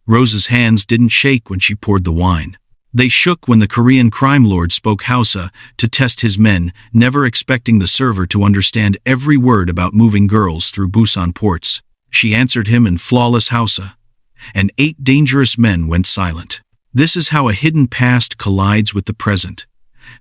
Rose's hands didn't shake when she poured the wine. They shook when the Korean crime lord spoke Hausa to test his men, never expecting the server to understand every word about moving girls through Busan ports. She answered him in flawless Hausa, and 8 dangerous men went silent. This is how a hidden past collides with the present,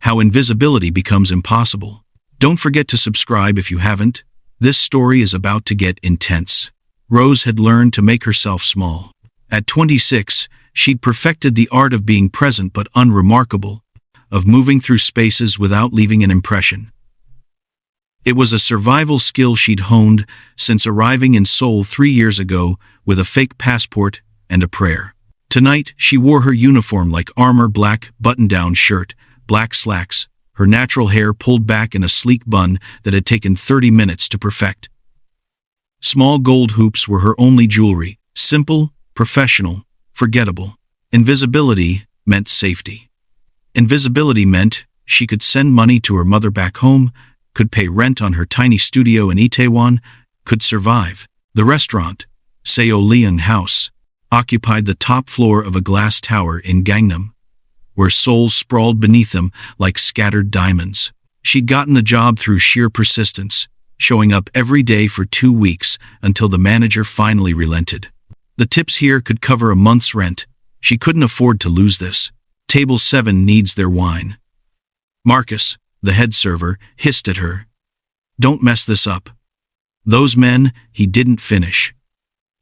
how invisibility becomes impossible. Don't forget to subscribe if you haven't. This story is about to get intense. Rose had learned to make herself small. At 26, she'd perfected the art of being present but unremarkable, of moving through spaces without leaving an impression. It was a survival skill she'd honed since arriving in Seoul 3 years ago with a fake passport and a prayer. Tonight, she wore her uniform like armor, black button-down shirt, black slacks, her natural hair pulled back in a sleek bun that had taken 30 minutes to perfect. Small gold hoops were her only jewelry, simple, professional, forgettable. Invisibility meant safety. Invisibility meant she could send money to her mother back home, could pay rent on her tiny studio in Itaewon, could survive. The restaurant, Seo Leung House, occupied the top floor of a glass tower in Gangnam, where souls sprawled beneath them like scattered diamonds. She'd gotten the job through sheer persistence, showing up every day for 2 weeks until the manager finally relented. The tips here could cover a month's rent. She couldn't afford to lose this. Table 7 needs their wine. Marcus, the head server, hissed at her. Don't mess this up. Those men, he didn't finish.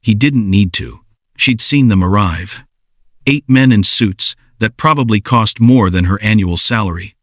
He didn't need to. She'd seen them arrive. 8 men in suits that probably cost more than her annual salary,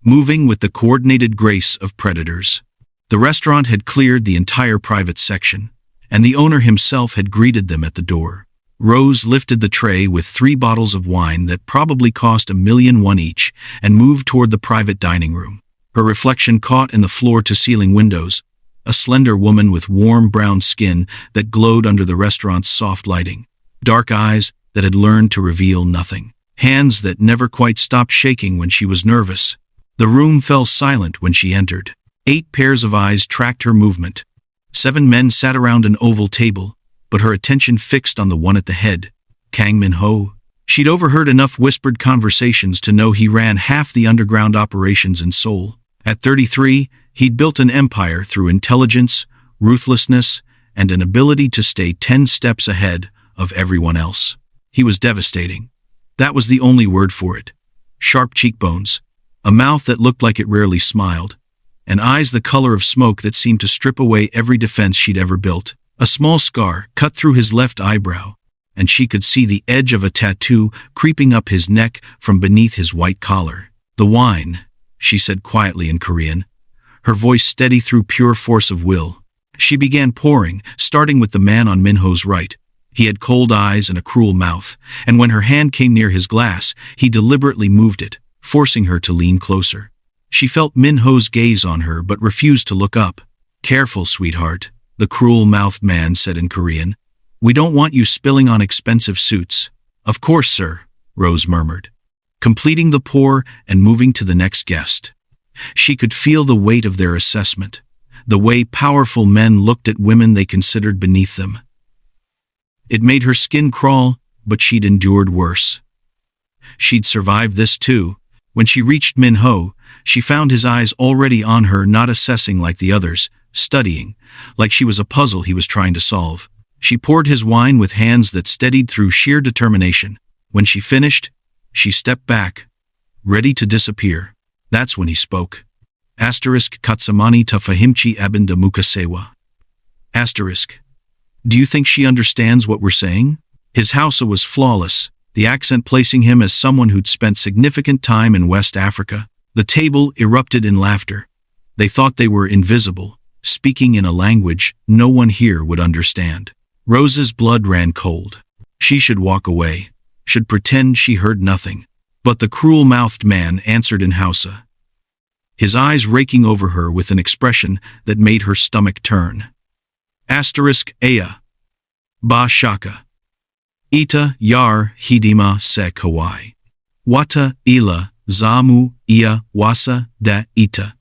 moving with the coordinated grace of predators. The restaurant had cleared the entire private section, and the owner himself had greeted them at the door. Rose lifted the tray with 3 bottles of wine that probably cost $1 million each and moved toward the private dining room. Her reflection caught in the floor-to-ceiling windows, a slender woman with warm brown skin that glowed under the restaurant's soft lighting, dark eyes that had learned to reveal nothing, hands that never quite stopped shaking when she was nervous. The room fell silent when she entered. 8 pairs of eyes tracked her movement. 7 men sat around an oval table, but her attention fixed on the one at the head, Kang Min-ho. She'd overheard enough whispered conversations to know he ran half the underground operations in Seoul. At 33, he'd built an empire through intelligence, ruthlessness, and an ability to stay 10 steps ahead of everyone else. He was devastating. That was the only word for it. Sharp cheekbones, a mouth that looked like it rarely smiled, and eyes the color of smoke that seemed to strip away every defense she'd ever built. A small scar cut through his left eyebrow, and she could see the edge of a tattoo creeping up his neck from beneath his white collar. "The wine," she said quietly in Korean, her voice steady through pure force of will. She began pouring, starting with the man on Minho's right. He had cold eyes and a cruel mouth, and when her hand came near his glass, he deliberately moved it, forcing her to lean closer. She felt Minho's gaze on her but refused to look up. "Careful, sweetheart," the cruel-mouthed man said in Korean. "We don't want you spilling on expensive suits." "Of course, sir," Rose murmured, completing the pour and moving to the next guest. She could feel the weight of their assessment, the way powerful men looked at women they considered beneath them. It made her skin crawl, but she'd endured worse. She'd survived this too. When she reached Minho, she found his eyes already on her, not assessing like the others, studying, like she was a puzzle he was trying to solve. She poured his wine with hands that steadied through sheer determination. When she finished, she stepped back, ready to disappear. That's when he spoke. Katsamani ta fahimchi abin da mukasewa. Do you think she understands what we're saying? His Hausa was flawless, the accent placing him as someone who'd spent significant time in West Africa. The table erupted in laughter. They thought they were invisible, speaking in a language no one here would understand. Rose's blood ran cold. She should walk away, should pretend she heard nothing. But the cruel-mouthed man answered in Hausa, his eyes raking over her with an expression that made her stomach turn. Aya. Ba shaka. Ita yar hidima se kawai. Wata ila zamu iya wasa da ita.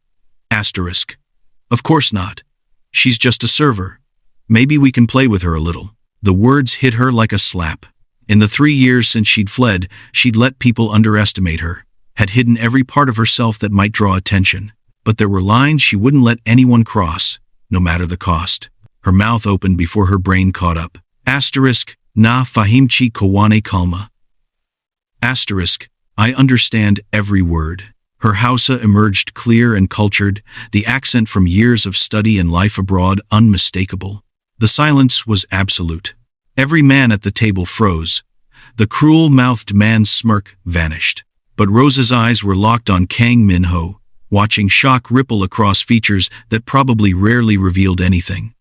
Of course not. She's just a server. Maybe we can play with her a little. The words hit her like a slap. In the 3 years since she'd fled, she'd let people underestimate her, had hidden every part of herself that might draw attention. But there were lines she wouldn't let anyone cross, no matter the cost. Her mouth opened before her brain caught up. Asterisk, na fahimchi kawane kalma. Asterisk, I understand every word. Her Hausa emerged clear and cultured, the accent from years of study and life abroad unmistakable. The silence was absolute. Every man at the table froze. The cruel-mouthed man's smirk vanished. But Rose's eyes were locked on Kang Min-ho, watching shock ripple across features that probably rarely revealed anything.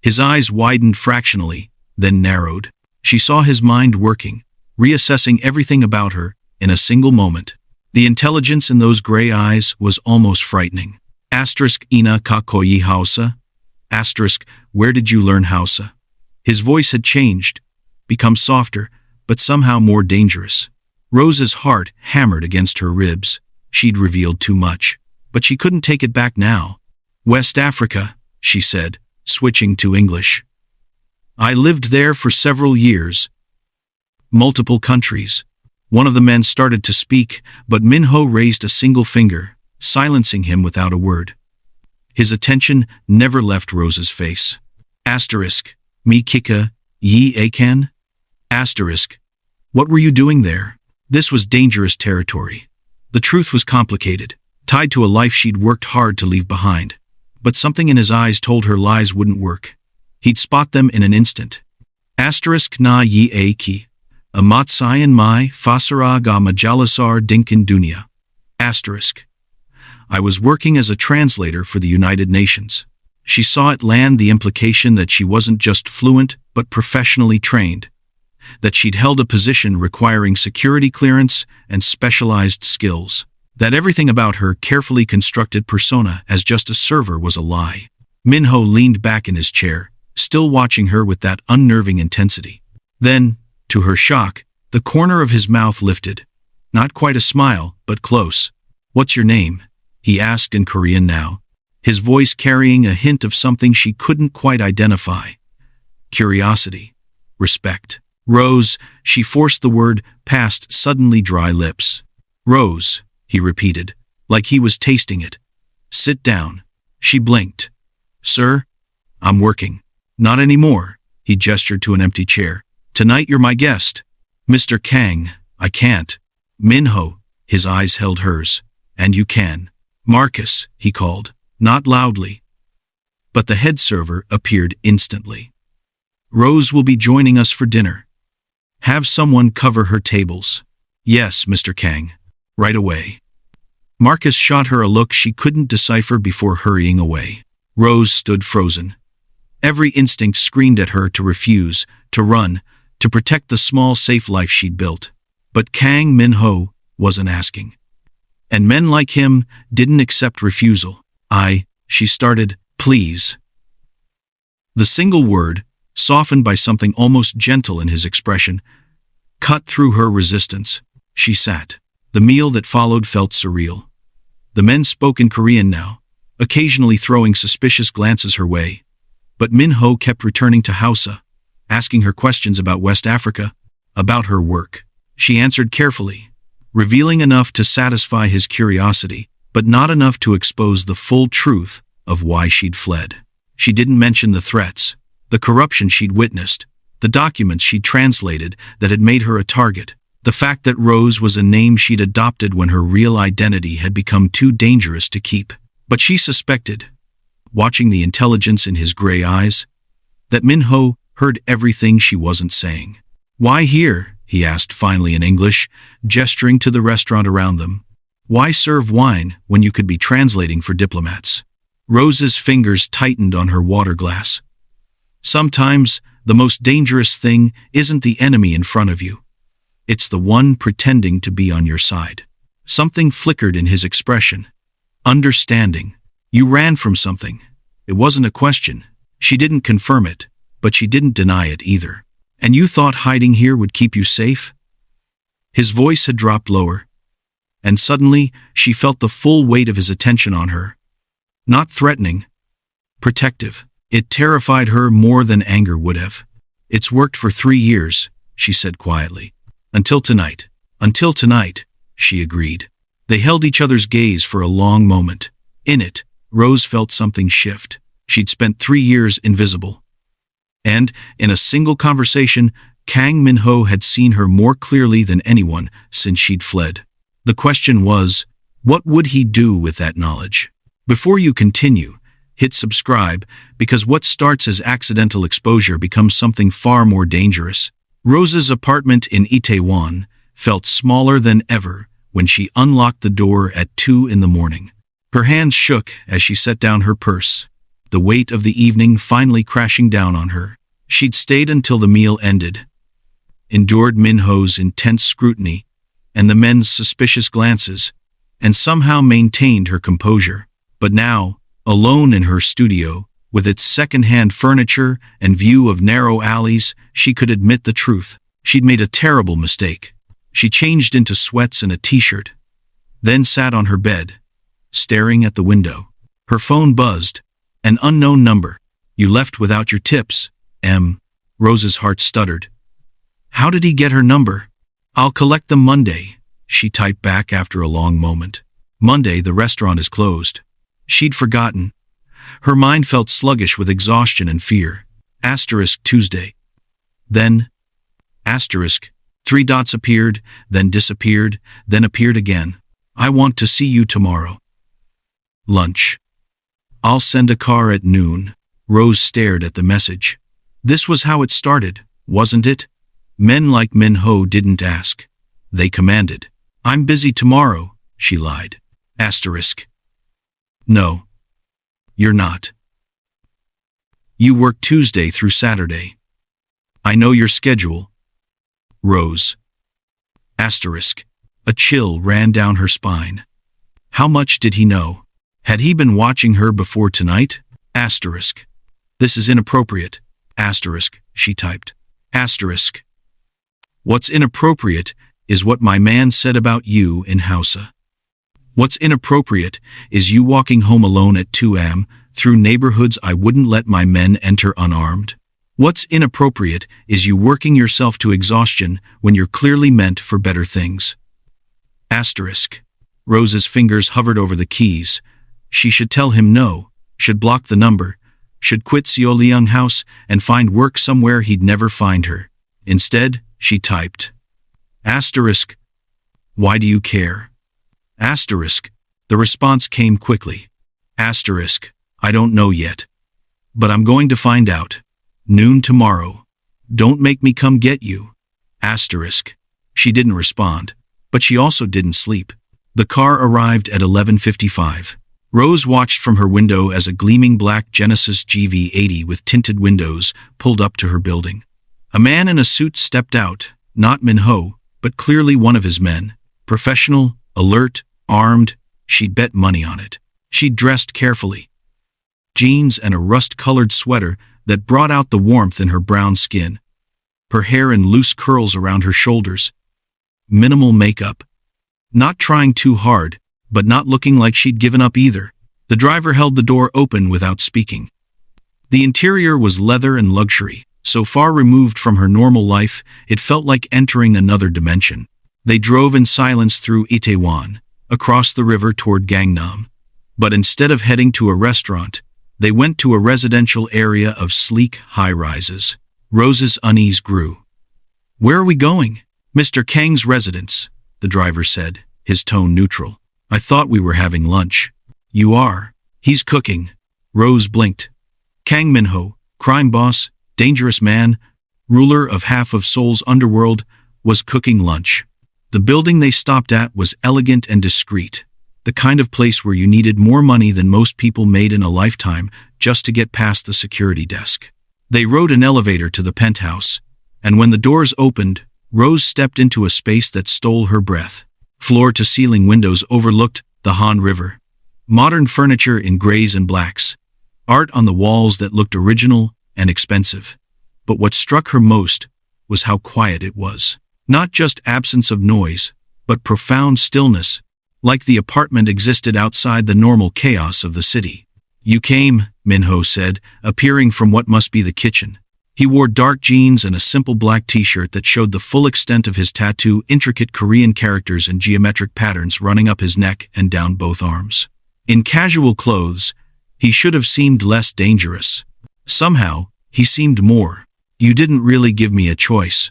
His eyes widened fractionally, then narrowed. She saw his mind working, reassessing everything about her in a single moment. The intelligence in those gray eyes was almost frightening. Asterisk ina ka koyi Hausa? Asterisk, where did you learn Hausa? His voice had changed, become softer, but somehow more dangerous. Rose's heart hammered against her ribs. She'd revealed too much, but she couldn't take it back now. West Africa, she said, switching to English. I lived there for several years. Multiple countries. One of the men started to speak, but Min-ho raised a single finger, silencing him without a word. His attention never left Rose's face. Asterisk, mi kika, yi akan? Asterisk, what were you doing there? This was dangerous territory. The truth was complicated, tied to a life she'd worked hard to leave behind. But something in his eyes told her lies wouldn't work. He'd spot them in an instant. Asterisk na yi aki. Amatsayan mai fasara ga majalisar dinkin dunya. Asterisk. I was working as a translator for the United Nations. She saw it land, the implication that she wasn't just fluent, but professionally trained. That she'd held a position requiring security clearance and specialized skills. That everything about her carefully constructed persona as just a server was a lie. Min-ho leaned back in his chair, still watching her with that unnerving intensity. Then, to her shock, the corner of his mouth lifted. Not quite a smile, but close. What's your name? He asked in Korean now, his voice carrying a hint of something she couldn't quite identify. Curiosity. Respect. Rose, she forced the word past suddenly dry lips. Rose, he repeated, like he was tasting it. Sit down. She blinked. Sir? I'm working. Not anymore, he gestured to an empty chair. Tonight you're my guest. Mr. Kang, I can't. Min-ho, his eyes held hers. And you can. Marcus, he called, not loudly. But the head server appeared instantly. Rose will be joining us for dinner. Have someone cover her tables. Yes, Mr. Kang. Right away. Marcus shot her a look she couldn't decipher before hurrying away. Rose stood frozen. Every instinct screamed at her to refuse, to run, to protect the small, safe life she'd built. But Kang Min-ho wasn't asking. And men like him didn't accept refusal. She started, please. The single word, softened by something almost gentle in his expression, cut through her resistance. She sat. The meal that followed felt surreal. The men spoke in Korean now, occasionally throwing suspicious glances her way. But Min-ho kept returning to Hausa, asking her questions about West Africa, about her work. She answered carefully, revealing enough to satisfy his curiosity, but not enough to expose the full truth of why she'd fled. She didn't mention the threats, the corruption she'd witnessed, the documents she'd translated that had made her a target, the fact that Rose was a name she'd adopted when her real identity had become too dangerous to keep. But she suspected, watching the intelligence in his gray eyes, that Min-ho heard everything she wasn't saying. Why here? He asked finally in English, gesturing to the restaurant around them. Why serve wine when you could be translating for diplomats? Rose's fingers tightened on her water glass. Sometimes, the most dangerous thing isn't the enemy in front of you. It's the one pretending to be on your side. Something flickered in his expression. Understanding. You ran from something. It wasn't a question. She didn't confirm it, but she didn't deny it either. And you thought hiding here would keep you safe? His voice had dropped lower. And suddenly, she felt the full weight of his attention on her. Not threatening. Protective. It terrified her more than anger would have. It's worked for 3 years, she said quietly. Until tonight. Until tonight, she agreed. They held each other's gaze for a long moment. In it, Rose felt something shift. She'd spent 3 years invisible. And, in a single conversation, Kang Min-ho had seen her more clearly than anyone since she'd fled. The question was, what would he do with that knowledge? Before you continue, hit subscribe, because what starts as accidental exposure becomes something far more dangerous. Rose's apartment in Itaewon felt smaller than ever when she unlocked the door at 2 in the morning. Her hands shook as she set down her purse, the weight of the evening finally crashing down on her. She'd stayed until the meal ended, endured Min-ho's intense scrutiny and the men's suspicious glances, and somehow maintained her composure. But now, alone in her studio, with its second-hand furniture and view of narrow alleys, she could admit the truth. She'd made a terrible mistake. She changed into sweats and a t-shirt, then sat on her bed, staring at the window. Her phone buzzed. An unknown number. "You left without your tips, M." Rose's heart stuttered. How did he get her number? "I'll collect them Monday," she typed back after a long moment. Monday, the restaurant is closed. She'd forgotten. Her mind felt sluggish with exhaustion and fear. Tuesday. Then, 3 dots appeared, then disappeared, then appeared again. "I want to see you tomorrow. Lunch. I'll send a car at noon." Rose stared at the message. This was how it started, wasn't it? Men like Min-ho didn't ask. They commanded. "I'm busy tomorrow," she lied. No. You're not. You work Tuesday through Saturday. I know your schedule. Rose. A chill ran down her spine. How much did he know? Had he been watching her before tonight? This is inappropriate. She typed. What's inappropriate is what my man said about you in Hausa. What's inappropriate is you walking home alone at 2 a.m. through neighborhoods I wouldn't let my men enter unarmed. What's inappropriate is you working yourself to exhaustion when you're clearly meant for better things. Rose's fingers hovered over the keys. She should tell him no, should block the number, should quit Seoleung House and find work somewhere he'd never find her. Instead, she typed. Why do you care? The response came quickly. I don't know yet. But I'm going to find out. Noon tomorrow. Don't make me come get you. She didn't respond, but she also didn't sleep. The car arrived at 11:55. Rose watched from her window as a gleaming black Genesis GV80 with tinted windows pulled up to her building. A man in a suit stepped out, not Min-ho, but clearly one of his men. Professional, alert, armed. She'd bet money on it. She'd dressed carefully. Jeans and a rust-colored sweater that brought out the warmth in her brown skin. Her hair in loose curls around her shoulders. Minimal makeup. Not trying too hard, but not looking like she'd given up either. The driver held the door open without speaking. The interior was leather and luxury. So far removed from her normal life, it felt like entering another dimension. They drove in silence through Itaewon, across the river toward Gangnam. But instead of heading to a restaurant, they went to a residential area of sleek high-rises. Rose's unease grew. "Where are we going?" "Mr. Kang's residence," the driver said, his tone neutral. "I thought we were having lunch." "You are. He's cooking." Rose blinked. Kang Min-ho, crime boss, dangerous man, ruler of half of Seoul's underworld, was cooking lunch. The building they stopped at was elegant and discreet, the kind of place where you needed more money than most people made in a lifetime just to get past the security desk. They rode an elevator to the penthouse, and when the doors opened, Rose stepped into a space that stole her breath. Floor-to-ceiling windows overlooked the Han River. Modern furniture in grays and blacks. Art on the walls that looked original and expensive. But what struck her most was how quiet it was. Not just absence of noise, but profound stillness, like the apartment existed outside the normal chaos of the city. "You came," Min-ho said, appearing from what must be the kitchen. He wore dark jeans and a simple black t-shirt that showed the full extent of his tattoo, intricate Korean characters and geometric patterns running up his neck and down both arms. In casual clothes, he should have seemed less dangerous. Somehow, he seemed more. "You didn't really give me a choice,"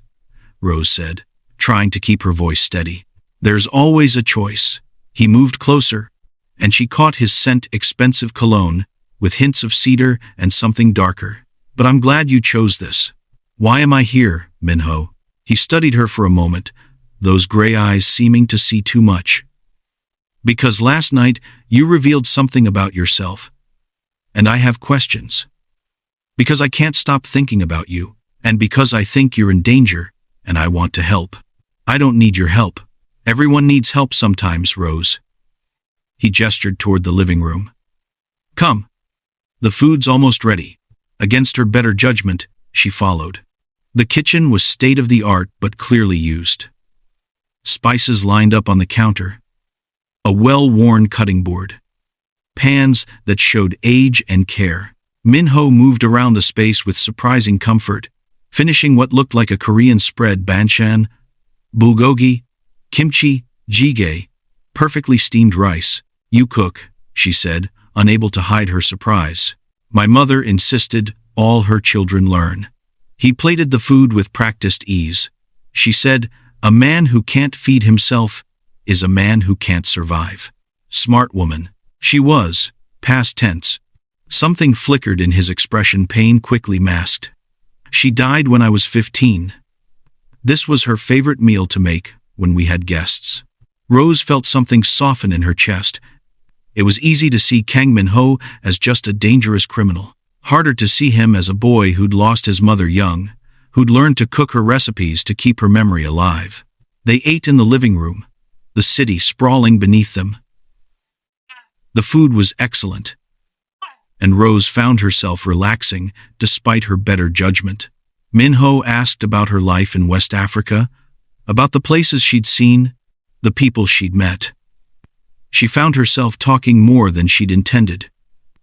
Rose said, trying to keep her voice steady. "There's always a choice." He moved closer, and she caught his scent, expensive cologne, with hints of cedar and something darker. "But I'm glad you chose this." "Why am I here, Minho?" He studied her for a moment, those gray eyes seeming to see too much. "Because last night you revealed something about yourself, and I have questions. Because I can't stop thinking about you, and because I think you're in danger, and I want to help." "I don't need your help. Everyone needs help sometimes, Rose." He gestured toward the living room. "Come. The food's almost ready." Against her better judgment, she followed. The kitchen was state-of-the-art but clearly used. Spices lined up on the counter. A well-worn cutting board. Pans that showed age and care. Minho moved around the space with surprising comfort, finishing what looked like a Korean spread: banchan, bulgogi, kimchi, jjigae, perfectly steamed rice. "You cook," she said, unable to hide her surprise. "My mother insisted all her children learn." He plated the food with practiced ease. She said, "A man who can't feed himself is a man who can't survive." Smart woman. She was, past tense. Something flickered in his expression, pain quickly masked. "She died when I was 15. This was her favorite meal to make when we had guests." Rose felt something soften in her chest. It was easy to see Kang Min-ho as just a dangerous criminal. Harder to see him as a boy who'd lost his mother young, who'd learned to cook her recipes to keep her memory alive. They ate in the living room, the city sprawling beneath them. The food was excellent, and Rose found herself relaxing despite her better judgment. Min-ho asked about her life in West Africa, about the places she'd seen, the people she'd met. She found herself talking more than she'd intended,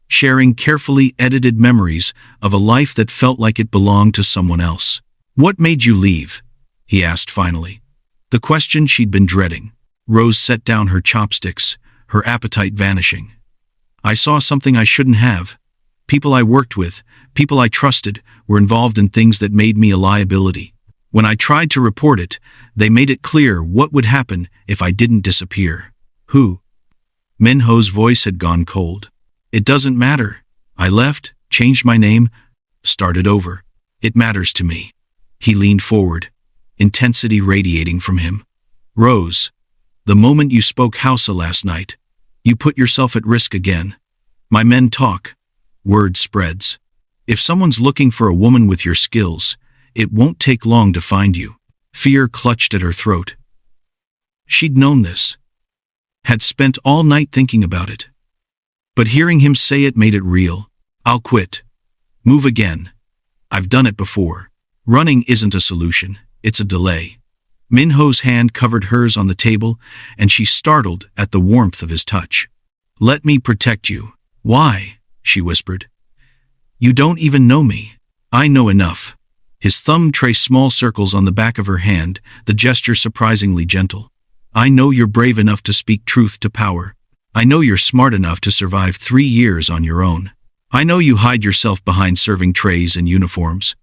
sharing carefully edited memories of a life that felt like it belonged to someone else. "What made you leave?" he asked finally. The question she'd been dreading. Rose set down her chopsticks, her appetite vanishing. "I saw something I shouldn't have. People I worked with, people I trusted, were involved in things that made me a liability. When I tried to report it, they made it clear what would happen if I didn't disappear." "Who?" Min-ho's voice had gone cold. "It doesn't matter. I left, changed my name, started over. It matters to me." He leaned forward, intensity radiating from him. "Rose, the moment you spoke Hausa last night, you put yourself at risk again. My men talk. Word spreads. If someone's looking for a woman with your skills, it won't take long to find you." Fear clutched at her throat. She'd known this, had spent all night thinking about it. But hearing him say it made it real. "I'll quit. Move again. I've done it before. Running isn't a solution, it's a delay." Min-ho's hand covered hers on the table, and she startled at the warmth of his touch. "Let me protect you." "Why?" she whispered. "You don't even know me." "I know enough." His thumb traced small circles on the back of her hand, the gesture surprisingly gentle. "I know you're brave enough to speak truth to power. I know you're smart enough to survive 3 years on your own. I know you hide yourself behind serving trays and uniforms.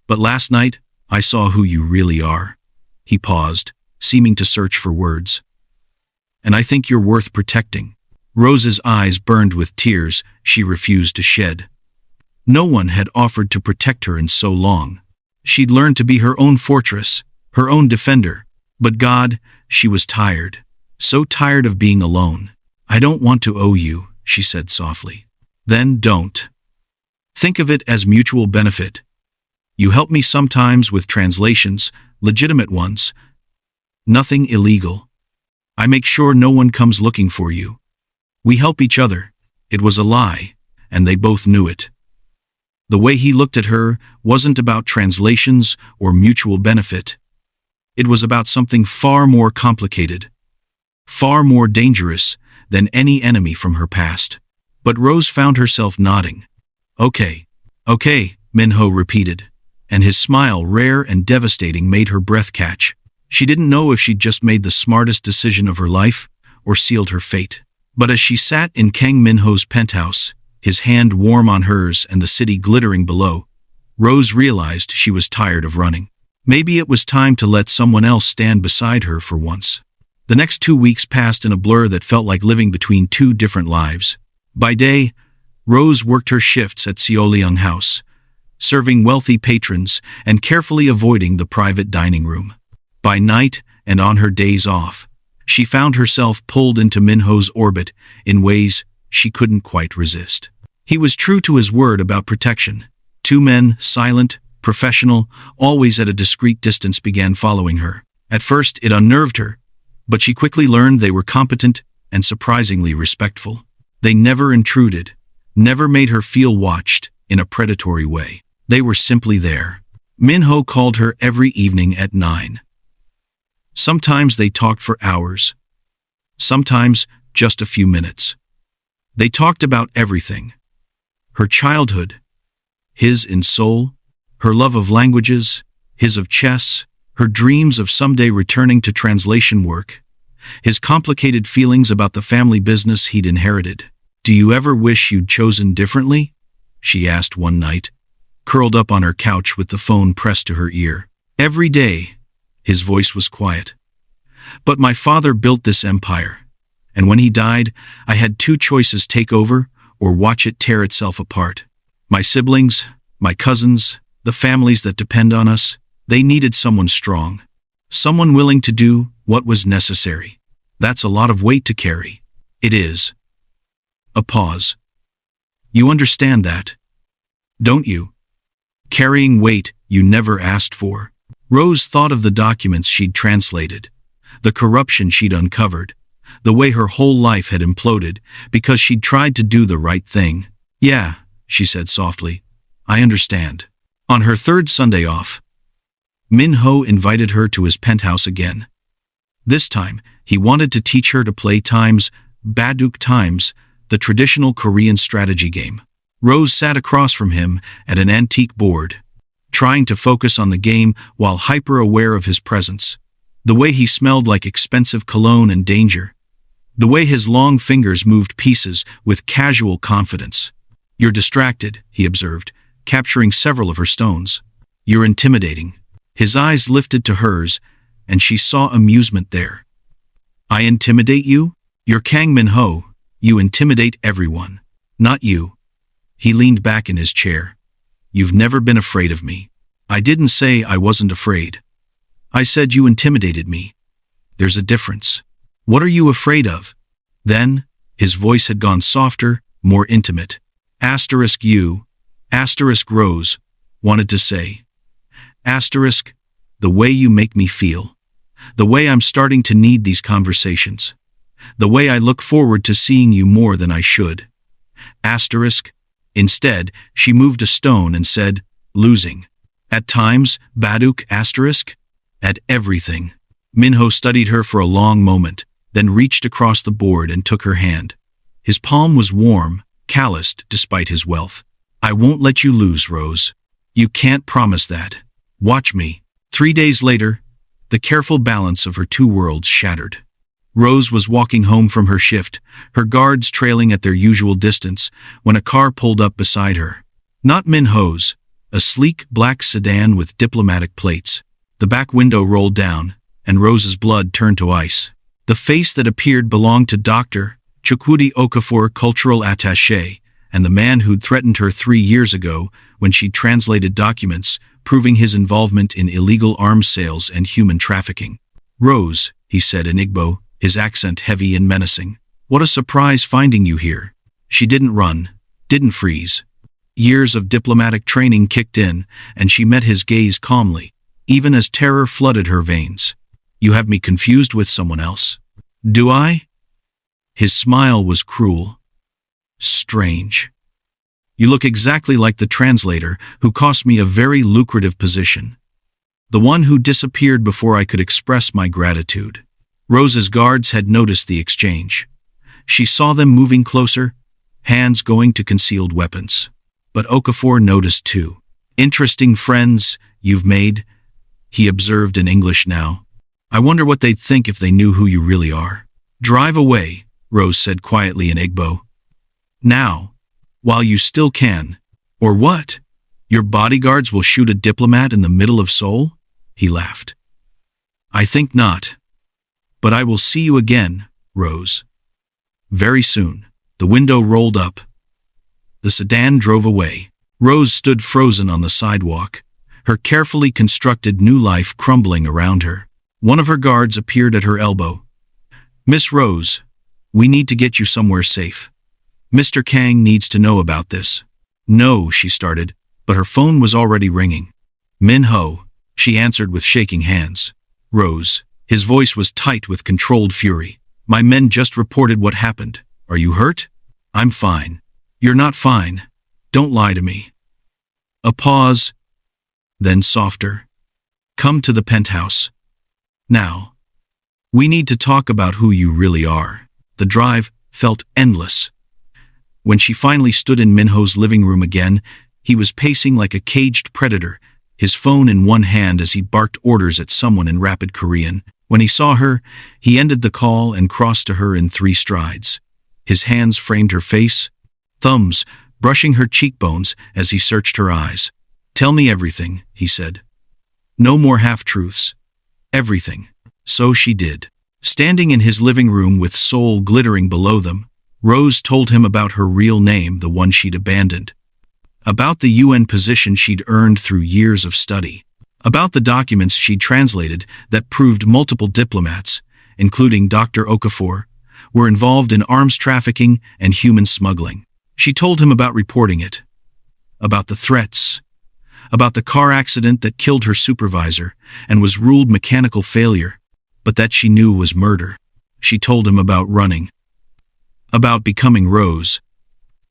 But last night, I saw who you really are." He paused, seeming to search for words. "And I think you're worth protecting." Rose's eyes burned with tears she refused to shed. No one had offered to protect her in so long. She'd learned to be her own fortress, her own defender. But God, she was tired. So tired of being alone. "I don't want to owe you," she said softly. "Then don't. Think of it as mutual benefit. You help me sometimes with translations, legitimate ones. Nothing illegal. I make sure no one comes looking for you. We help each other." It was a lie, and they both knew it. The way he looked at her wasn't about translations or mutual benefit. It was about something far more complicated, far more dangerous than any enemy from her past. But Rose found herself nodding. Okay, Min-ho repeated, and his smile, rare and devastating, made her breath catch. She didn't know if she'd just made the smartest decision of her life or sealed her fate. But as she sat in Kang Min-ho's penthouse, his hand warm on hers and the city glittering below, Rose realized she was tired of running. Maybe it was time to let someone else stand beside her for once. The next 2 weeks passed in a blur that felt like living between two different lives. By day, Rose worked her shifts at Seoleung House, serving wealthy patrons and carefully avoiding the private dining room. By night, and on her days off, she found herself pulled into Min-ho's orbit in ways she couldn't quite resist. He was true to his word about protection. Two men, silent, professional, always at a discreet distance, began following her. At first, it unnerved her, but she quickly learned they were competent and surprisingly respectful. They never intruded, never made her feel watched in a predatory way. They were simply there. Min-ho called her every evening at 9. Sometimes they talked for hours. Sometimes just a few minutes. They talked about everything. Her childhood, his in Seoul, her love of languages, his of chess, her dreams of someday returning to translation work, his complicated feelings about the family business he'd inherited. "Do you ever wish you'd chosen differently?" she asked one night, curled up on her couch with the phone pressed to her ear. "Every day," his voice was quiet. "But my father built this empire, and when he died, I had two choices: take over or watch it tear itself apart. My siblings, my cousins, the families that depend on us, they needed someone strong, someone willing to do what was necessary. That's a lot of weight to carry." "It is." A pause. "You understand that, don't you? Carrying weight you never asked for." Rose thought of the documents she'd translated, the corruption she'd uncovered, the way her whole life had imploded because she'd tried to do the right thing. "Yeah," she said softly, "I understand." On her third Sunday off, Min-ho invited her to his penthouse again. This time, he wanted to teach her to play Baduk Times, the traditional Korean strategy game. Rose sat across from him at an antique board, trying to focus on the game while hyper-aware of his presence. The way he smelled like expensive cologne and danger. The way his long fingers moved pieces with casual confidence. "You're distracted," he observed, capturing several of her stones. "You're intimidating." His eyes lifted to hers, and she saw amusement there. "I intimidate you? You're Kang Min-ho. You intimidate everyone. Not you." He leaned back in his chair. "You've never been afraid of me." "I didn't say I wasn't afraid. I said you intimidated me. There's a difference." "What are you afraid of?" Then, his voice had gone softer, more intimate. You, Rose, wanted to say. The way you make me feel. The way I'm starting to need these conversations. The way I look forward to seeing you more than I should. Instead, she moved a stone and said, "Losing. At times, Baduk at everything." Min-ho studied her for a long moment, then reached across the board and took her hand. His palm was warm, calloused despite his wealth. "I won't let you lose, Rose. You can't promise that. Watch me." 3 days later, the careful balance of her two worlds shattered. Rose was walking home from her shift, her guards trailing at their usual distance, when a car pulled up beside her. Not Min-ho's, a sleek black sedan with diplomatic plates. The back window rolled down, and Rose's blood turned to ice. The face that appeared belonged to Dr. Chukwudi Okafor, cultural attaché, and the man who'd threatened her 3 years ago when she'd translated documents proving his involvement in illegal arms sales and human trafficking. "Rose," he said in Igbo, his accent heavy and menacing. "What a surprise finding you here." She didn't run, didn't freeze. Years of diplomatic training kicked in, and she met his gaze calmly, even as terror flooded her veins. "You have me confused with someone else." "Do I?" His smile was cruel. "Strange. You look exactly like the translator who cost me a very lucrative position. The one who disappeared before I could express my gratitude." Rose's guards had noticed the exchange. She saw them moving closer, hands going to concealed weapons. But Okafor noticed too. Interesting friends you've made, he observed in English now. I wonder what they'd think if they knew who you really are. Drive away, Rose said quietly in Igbo. Now, while you still can. Or what? Your bodyguards will shoot a diplomat in the middle of Seoul? He laughed. I think not. But I will see you again, Rose. Very soon. The window rolled up. The sedan drove away. Rose stood frozen on the sidewalk, her carefully constructed new life crumbling around her. One of her guards appeared at her elbow. Miss Rose, we need to get you somewhere safe. Mr. Kang needs to know about this. No, she started, but her phone was already ringing. Min-ho, she answered with shaking hands. Rose, his voice was tight with controlled fury. My men just reported what happened. Are you hurt? I'm fine. You're not fine. Don't lie to me. A pause, then softer. Come to the penthouse. Now. We need to talk about who you really are. The drive felt endless. When she finally stood in Minho's living room again, he was pacing like a caged predator, his phone in one hand as he barked orders at someone in rapid Korean. When he saw her, he ended the call and crossed to her in 3 strides. His hands framed her face, thumbs brushing her cheekbones as he searched her eyes. Tell me everything, he said. No more half-truths. Everything. So she did. Standing in his living room with Seoul glittering below them, Rose told him about her real name, the one she'd abandoned. About the UN position she'd earned through years of study. About the documents she'd translated that proved multiple diplomats, including Dr. Okafor, were involved in arms trafficking and human smuggling. She told him about reporting it. About the threats. About the car accident that killed her supervisor and was ruled mechanical failure, but that she knew was murder. She told him about running. About becoming Rose.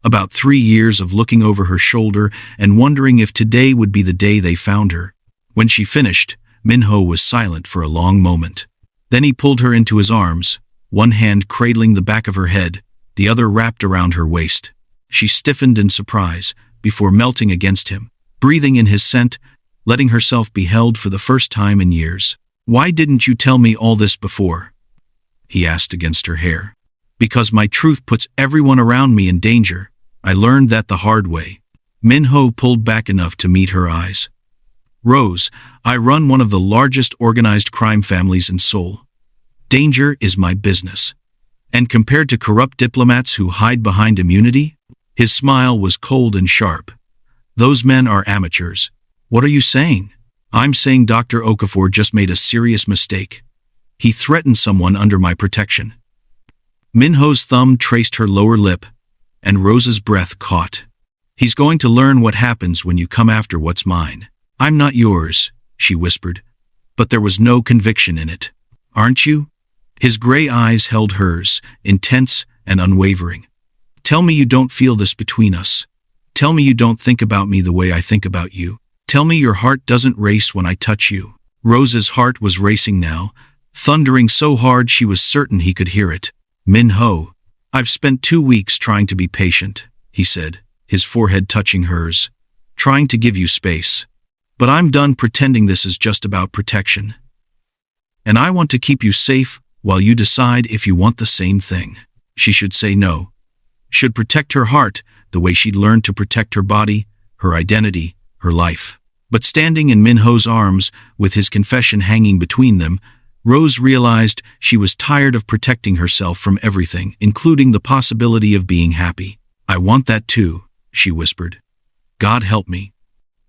About 3 years of looking over her shoulder and wondering if today would be the day they found her. When she finished, Minho was silent for a long moment. Then he pulled her into his arms, one hand cradling the back of her head, the other wrapped around her waist. She stiffened in surprise before melting against him, breathing in his scent, letting herself be held for the first time in years. Why didn't you tell me all this before? He asked against her hair. Because my truth puts everyone around me in danger. I learned that the hard way. Minho pulled back enough to meet her eyes. Rose, I run one of the largest organized crime families in Seoul. Danger is my business. And compared to corrupt diplomats who hide behind immunity, his smile was cold and sharp. Those men are amateurs. What are you saying? I'm saying Dr. Okafor just made a serious mistake. He threatened someone under my protection. Minho's thumb traced her lower lip, and Rose's breath caught. He's going to learn what happens when you come after what's mine. I'm not yours, she whispered, but there was no conviction in it. Aren't you? His gray eyes held hers, intense and unwavering. Tell me you don't feel this between us. Tell me you don't think about me the way I think about you. Tell me your heart doesn't race when I touch you. Rose's heart was racing now, thundering so hard she was certain he could hear it. Minho, I've spent 2 weeks trying to be patient, he said, his forehead touching hers, trying to give you space. But I'm done pretending this is just about protection. And I want to keep you safe while you decide if you want the same thing. She should say no. Should protect her heart the way she'd learned to protect her body, her identity, her life. But standing in Minho's arms, with his confession hanging between them, Rose realized she was tired of protecting herself from everything, including the possibility of being happy. I want that too, she whispered. God help me.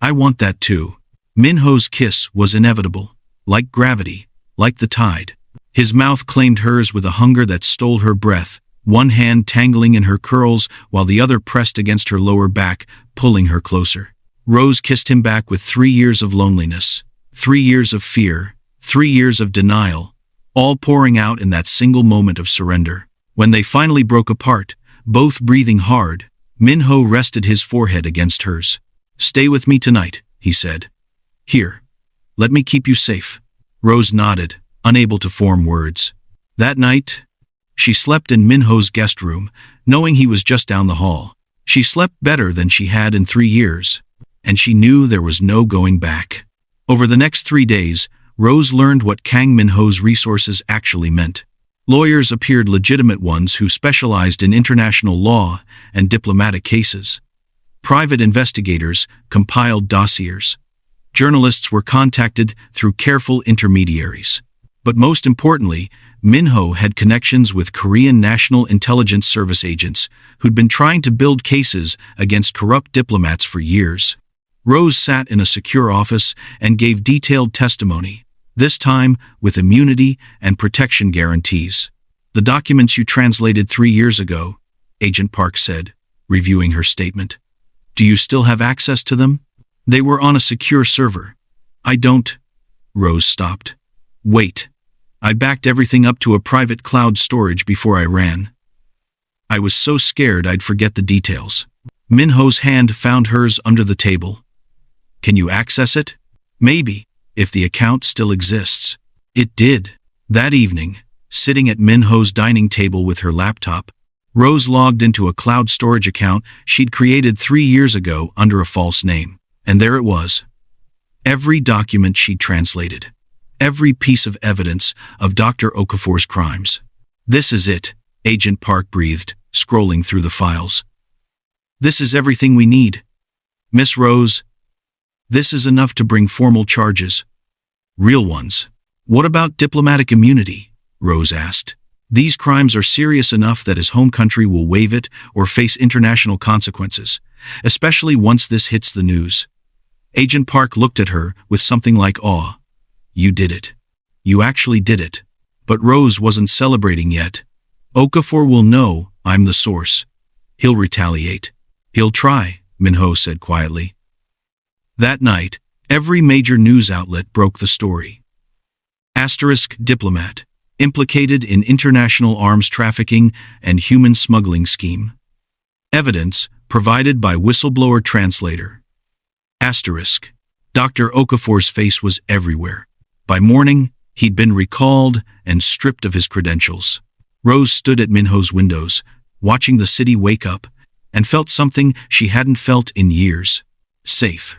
I want that too. Minho's kiss was inevitable, like gravity, like the tide. His mouth claimed hers with a hunger that stole her breath, one hand tangling in her curls while the other pressed against her lower back, pulling her closer. Rose kissed him back with 3 years of loneliness, 3 years of fear, 3 years of denial, all pouring out in that single moment of surrender. When they finally broke apart, both breathing hard, Minho rested his forehead against hers. Stay with me tonight, he said. Here, let me keep you safe. Rose nodded, unable to form words. That night, she slept in Minho's guest room, knowing he was just down the hall. She slept better than she had in 3 years. and she knew there was no going back. Over the next 3 days, Rose learned what Kang Min-ho's resources actually meant. Lawyers appeared, legitimate ones who specialized in international law and diplomatic cases. Private investigators compiled dossiers. Journalists were contacted through careful intermediaries. But most importantly, Min-ho had connections with Korean National Intelligence Service agents who'd been trying to build cases against corrupt diplomats for years. Rose sat in a secure office and gave detailed testimony, this time with immunity and protection guarantees. "The documents you translated 3 years ago," Agent Park said, reviewing her statement. "Do you still have access to them?" "They were on a secure server." "I don't." Rose stopped. "Wait. I backed everything up to a private cloud storage before I ran. I was so scared I'd forget the details." Min-ho's hand found hers under the table. "Can you access it?" "Maybe, if the account still exists." It did. That evening, sitting at Min-ho's dining table with her laptop, Rose logged into a cloud storage account she'd created 3 years ago under a false name. And there it was. Every document she'd translated. Every piece of evidence of Dr. Okafor's crimes. "This is it," Agent Park breathed, scrolling through the files. "This is everything we need. Miss Rose, this is enough to bring formal charges. Real ones." "What about diplomatic immunity?" Rose asked. "These crimes are serious enough that his home country will waive it or face international consequences, especially once this hits the news." Agent Park looked at her with something like awe. "You did it. You actually did it." But Rose wasn't celebrating yet. "Okafor will know I'm the source. He'll retaliate. He'll try," Min-ho said quietly. That night, every major news outlet broke the story. Asterisk diplomat, implicated in international arms trafficking and human smuggling scheme. Evidence provided by whistleblower translator. Asterisk. Dr. Okafor's face was everywhere. By morning, he'd been recalled and stripped of his credentials. Rose stood at Min-ho's windows, watching the city wake up, and felt something she hadn't felt in years. Safe.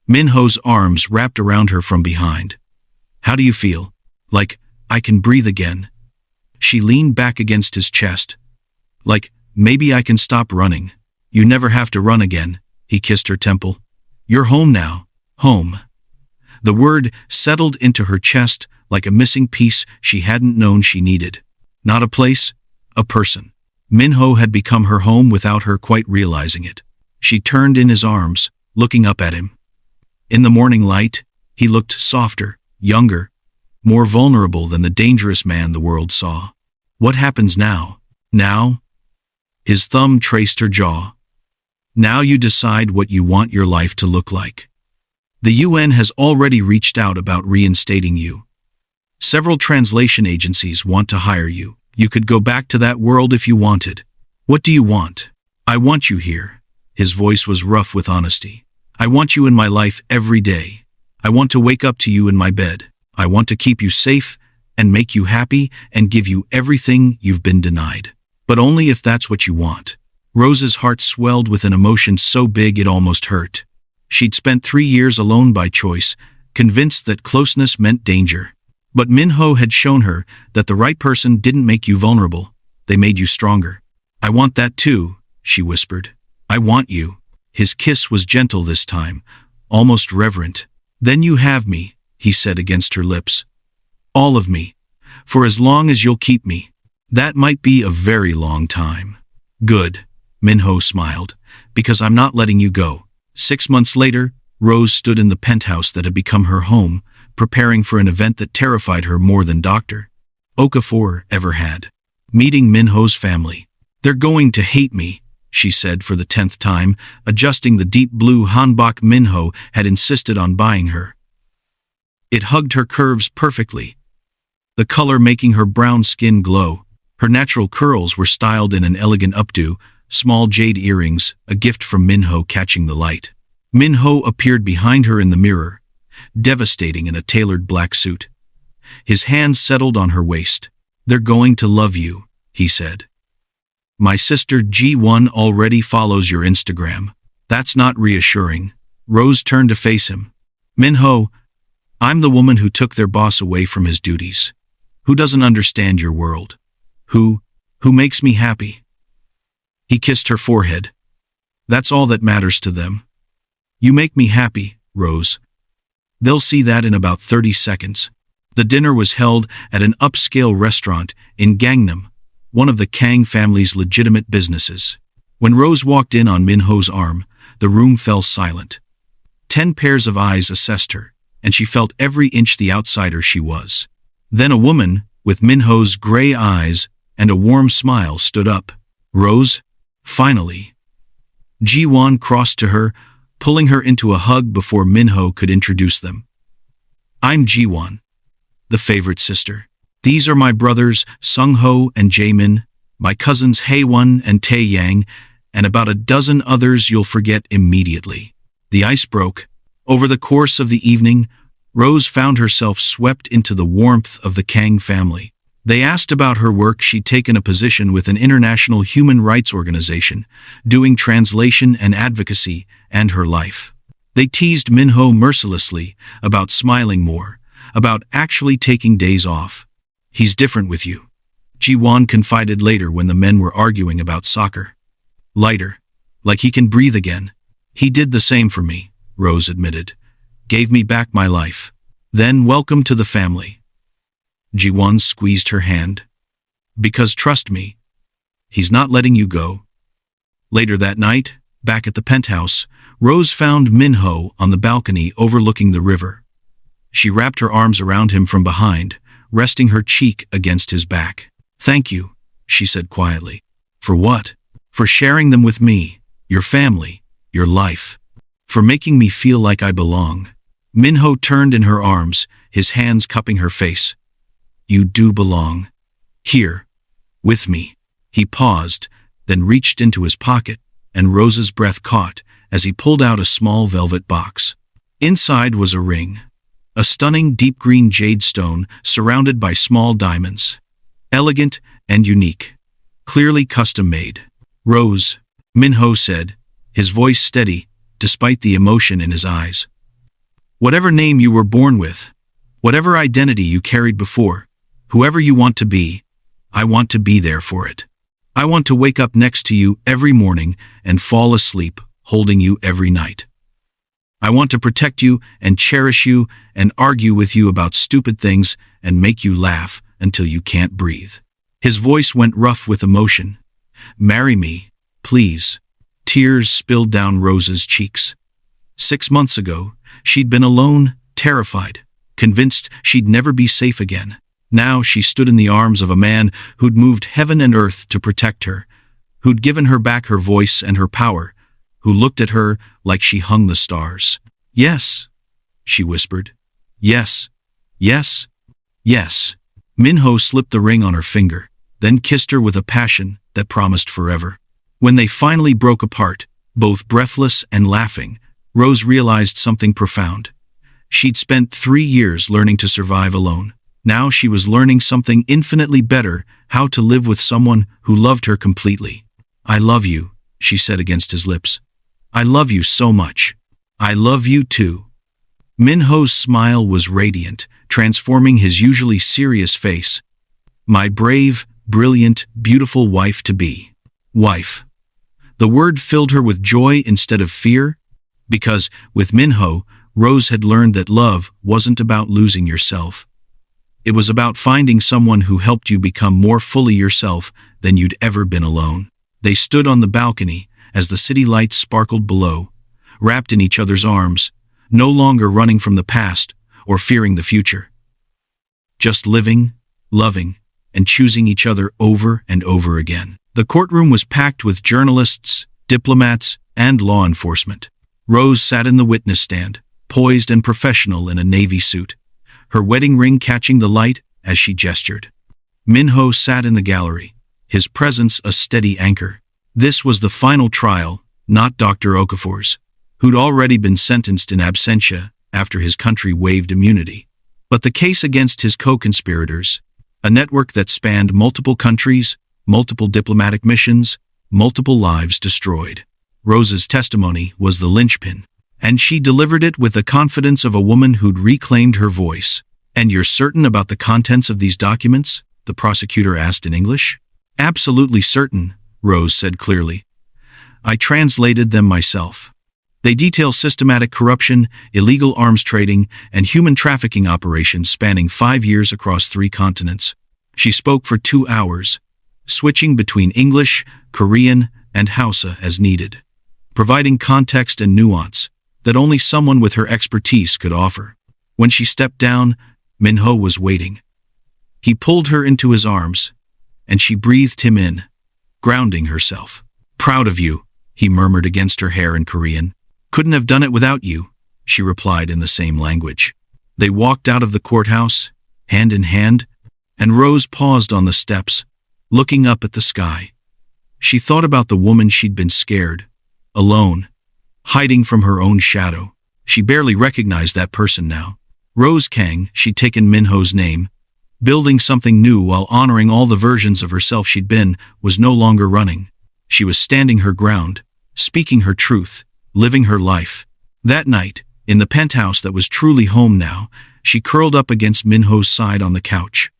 Min-ho's arms wrapped around her from behind. "How do you feel?" "Like I can breathe again." She leaned back against his chest. "Like maybe I can stop running." "You never have to run again," he kissed her temple. "You're home now. Home." The word settled into her chest like a missing piece she hadn't known she needed. Not a place, a person. Min-ho had become her home without her quite realizing it. She turned in his arms, looking up at him. In the morning light, he looked softer, younger, more vulnerable than the dangerous man the world saw. "What happens now?" "Now?" His thumb traced her jaw. "Now you decide what you want your life to look like. The UN has already reached out about reinstating you. Several translation agencies want to hire you. You could go back to that world if you wanted. What do you want?" "I want you here." His voice was rough with honesty. "I want you in my life every day. I want to wake up to you in my bed. I want to keep you safe and make you happy and give you everything you've been denied. But only if that's what you want." Rose's heart swelled with an emotion so big it almost hurt. She'd spent 3 years alone by choice, convinced that closeness meant danger. But Min-ho had shown her that the right person didn't make you vulnerable. They made you stronger. "I want that too," she whispered. "I want you." His kiss was gentle this time, almost reverent. "Then you have me," he said against her lips. "All of me. For as long as you'll keep me. That might be a very long time." "Good," Min-ho smiled, "because I'm not letting you go." 6 months later, Rose stood in the penthouse that had become her home, preparing for an event that terrified her more than Dr. Okafor ever had. Meeting Min-ho's family. "They're going to hate me," she said for the 10th time, adjusting the deep blue hanbok Min-ho had insisted on buying her. It hugged her curves perfectly, the color making her brown skin glow. Her natural curls were styled in an elegant updo, small jade earrings, a gift from Min-ho catching the light. Min-ho appeared behind her in the mirror, devastating in a tailored black suit. His hands settled on her waist. "They're going to love you," he said. "My sister G1 already follows your Instagram." "That's not reassuring," Rose turned to face him. Min-ho, I'm the woman who took their boss away from his duties. Who doesn't understand your world? Who makes me happy? He kissed her forehead. That's all that matters to them. You make me happy, Rose. They'll see that in about 30 seconds. The dinner was held at an upscale restaurant in Gangnam, one of the Kang family's legitimate businesses. When Rose walked in on Min-ho's arm, the room fell silent. 10 pairs of eyes assessed her, and she felt every inch the outsider she was. Then a woman, with Min-ho's gray eyes and a warm smile, stood up. Rose? Finally. Ji-won crossed to her, pulling her into a hug before Min-ho could introduce them. I'm Ji-won, the favorite sister. These are my brothers Sung-ho and Jae-min, my cousins Hae-won and Tae-yang, and about a dozen others you'll forget immediately. The ice broke. Over the course of the evening, Rose found herself swept into the warmth of the Kang family. They asked about her work. She'd taken a position with an international human rights organization, doing translation and advocacy, and her life. They teased Min-ho mercilessly about smiling more, about actually taking days off. He's different with you, Ji-won confided later when the men were arguing about soccer. Lighter, like he can breathe again. He did the same for me, Rose admitted. Gave me back my life. Then welcome to the family. Ji-won squeezed her hand. Because trust me, he's not letting you go. Later that night, back at the penthouse, Rose found Min-ho on the balcony overlooking the river. She wrapped her arms around him from behind, resting her cheek against his back. Thank you, she said quietly. For what? For sharing them with me, your family, your life. For making me feel like I belong. Min-ho turned in her arms, his hands cupping her face. You do belong. Here, with me. He paused, then reached into his pocket, and Rose's breath caught as he pulled out a small velvet box. Inside was a ring. A stunning deep green jade stone surrounded by small diamonds. Elegant and unique. Clearly custom-made. Rose, Min-ho said, his voice steady, despite the emotion in his eyes. Whatever name you were born with, whatever identity you carried before, whoever you want to be, I want to be there for it. I want to wake up next to you every morning and fall asleep holding you every night. I want to protect you and cherish you and argue with you about stupid things and make you laugh until you can't breathe. His voice went rough with emotion. Marry me, please. Tears spilled down Rose's cheeks. 6 months ago, she'd been alone, terrified, convinced she'd never be safe again. Now she stood in the arms of a man who'd moved heaven and earth to protect her, who'd given her back her voice and her power, who looked at her like she hung the stars. Yes, she whispered. Yes, yes, yes. Min-ho slipped the ring on her finger, then kissed her with a passion that promised forever. When they finally broke apart, both breathless and laughing, Rose realized something profound. She'd spent 3 years learning to survive alone. Now she was learning something infinitely better, how to live with someone who loved her completely. I love you, she said against his lips. I love you so much. I love you too. Min-ho's smile was radiant, transforming his usually serious face. My brave, brilliant, beautiful wife-to-be. Wife. The word filled her with joy instead of fear, because, with Min-ho, Rose had learned that love wasn't about losing yourself. It was about finding someone who helped you become more fully yourself than you'd ever been alone. They stood on the balcony as the city lights sparkled below, wrapped in each other's arms, no longer running from the past or fearing the future. Just living, loving, and choosing each other over and over again. The courtroom was packed with journalists, diplomats, and law enforcement. Rose sat in the witness stand, poised and professional in a navy suit, her wedding ring catching the light as she gestured. Min-ho sat in the gallery, his presence a steady anchor. This was the final trial, not Dr. Okafor's, who'd already been sentenced in absentia after his country waived immunity. But the case against his co-conspirators, a network that spanned multiple countries, multiple diplomatic missions, multiple lives destroyed. Rose's testimony was the linchpin. And she delivered it with the confidence of a woman who'd reclaimed her voice. "And you're certain about the contents of these documents?" the prosecutor asked in English. "Absolutely certain," Rose said clearly. "I translated them myself. They detail systematic corruption, illegal arms trading, and human trafficking operations spanning 5 years across 3 continents." She spoke for 2 hours, switching between English, Korean, and Hausa as needed, providing context and nuance that only someone with her expertise could offer. When she stepped down, Minho was waiting. He pulled her into his arms, and she breathed him in, grounding herself. "Proud of you," he murmured against her hair in Korean. "Couldn't have done it without you," she replied in the same language. They walked out of the courthouse, hand in hand, and Rose paused on the steps, looking up at the sky. She thought about the woman she'd been scared, alone, hiding from her own shadow. She barely recognized that person now. Rose Kang, she'd taken Minho's name. Building something new while honoring all the versions of herself she'd been was no longer running. She was standing her ground, speaking her truth, living her life. That night, in the penthouse that was truly home now, she curled up against Minho's side on the couch.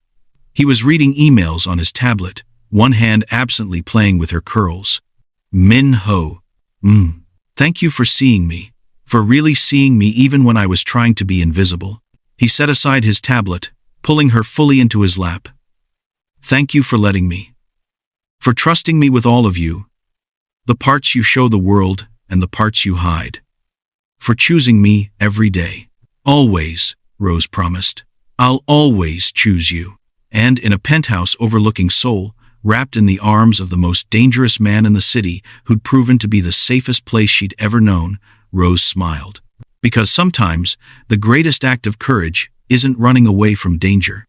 He was reading emails on his tablet, one hand absently playing with her curls. "Minho. Thank you for seeing me, for really seeing me even when I was trying to be invisible." He set aside his tablet, pulling her fully into his lap. "Thank you for letting me. For trusting me with all of you. The parts you show the world and the parts you hide. For choosing me every day. Always," Rose promised. "I'll always choose you." And in a penthouse overlooking Seoul, wrapped in the arms of the most dangerous man in the city who'd proven to be the safest place she'd ever known, Rose smiled. Because sometimes, the greatest act of courage isn't running away from danger.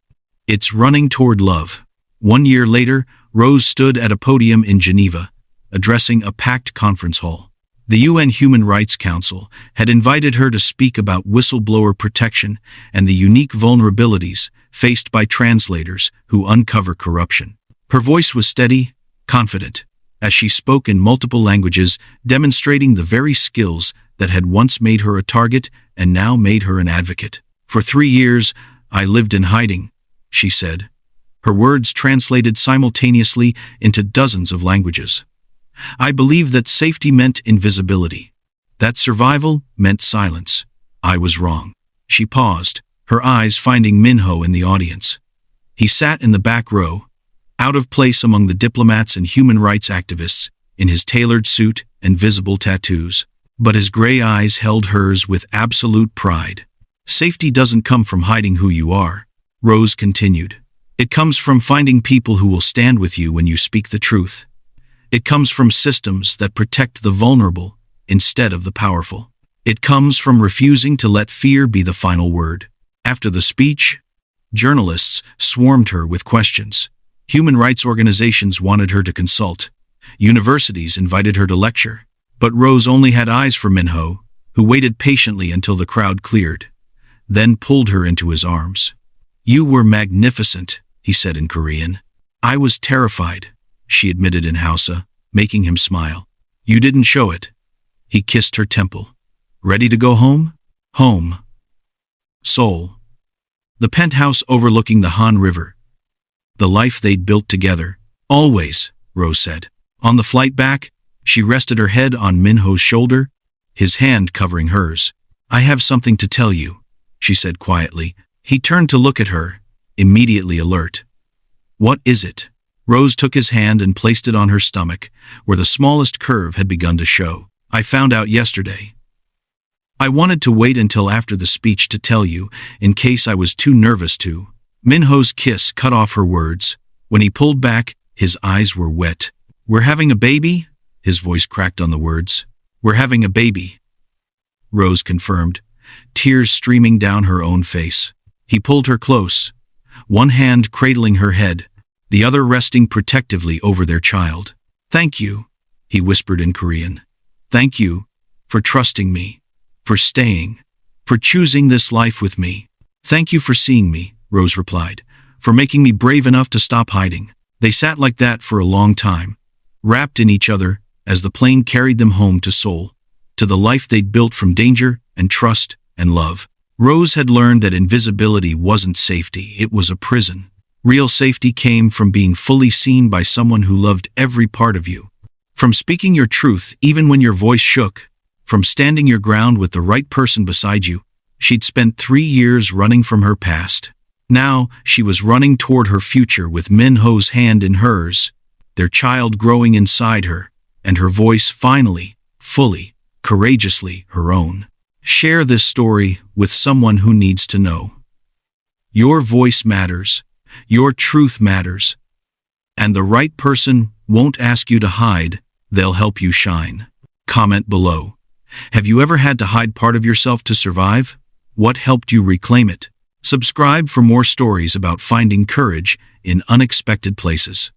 It's running toward love. 1 year later, Rose stood at a podium in Geneva, addressing a packed conference hall. The UN Human Rights Council had invited her to speak about whistleblower protection and the unique vulnerabilities faced by translators who uncover corruption. Her voice was steady, confident, as she spoke in multiple languages, demonstrating the very skills that had once made her a target and now made her an advocate. "For 3 years, I lived in hiding," she said, her words translated simultaneously into dozens of languages. "I believed that safety meant invisibility, that survival meant silence. I was wrong." She paused, her eyes finding Minho in the audience. He sat in the back row, out of place among the diplomats and human rights activists, in his tailored suit and visible tattoos. But his gray eyes held hers with absolute pride. "Safety doesn't come from hiding who you are," Rose continued. "It comes from finding people who will stand with you when you speak the truth. It comes from systems that protect the vulnerable instead of the powerful. It comes from refusing to let fear be the final word." After the speech, journalists swarmed her with questions. Human rights organizations wanted her to consult. Universities invited her to lecture. But Rose only had eyes for Minho, who waited patiently until the crowd cleared, then pulled her into his arms. "You were magnificent," he said in Korean. "I was terrified," she admitted in Hausa, making him smile. "You didn't show it." He kissed her temple. "Ready to go home?" Home. Seoul. The penthouse overlooking the Han River. The life they'd built together. "Always," Rose said. On the flight back, she rested her head on Minho's shoulder, his hand covering hers. "I have something to tell you," she said quietly. He turned to look at her, immediately alert. "What is it?" Rose took his hand and placed it on her stomach, where the smallest curve had begun to show. "I found out yesterday. I wanted to wait until after the speech to tell you, in case I was too nervous to." Minho's kiss cut off her words. When he pulled back, his eyes were wet. "We're having a baby?" His voice cracked on the words. "We're having a baby," Rose confirmed, tears streaming down her own face. He pulled her close, one hand cradling her head, the other resting protectively over their child. "Thank you," he whispered in Korean. "Thank you for trusting me, for staying, for choosing this life with me." "Thank you for seeing me," Rose replied, "for making me brave enough to stop hiding." They sat like that for a long time, wrapped in each other, as the plane carried them home to Seoul, to the life they'd built from danger and trust and love. Rose had learned that invisibility wasn't safety, it was a prison. Real safety came from being fully seen by someone who loved every part of you. From speaking your truth even when your voice shook, from standing your ground with the right person beside you. She'd spent 3 years running from her past. Now she was running toward her future with Minho's hand in hers, their child growing inside her, and her voice finally, fully, courageously her own. Share this story with someone who needs to know. Your voice matters. Your truth matters. And the right person won't ask you to hide, they'll help you shine. Comment below. Have you ever had to hide part of yourself to survive? What helped you reclaim it? Subscribe for more stories about finding courage in unexpected places.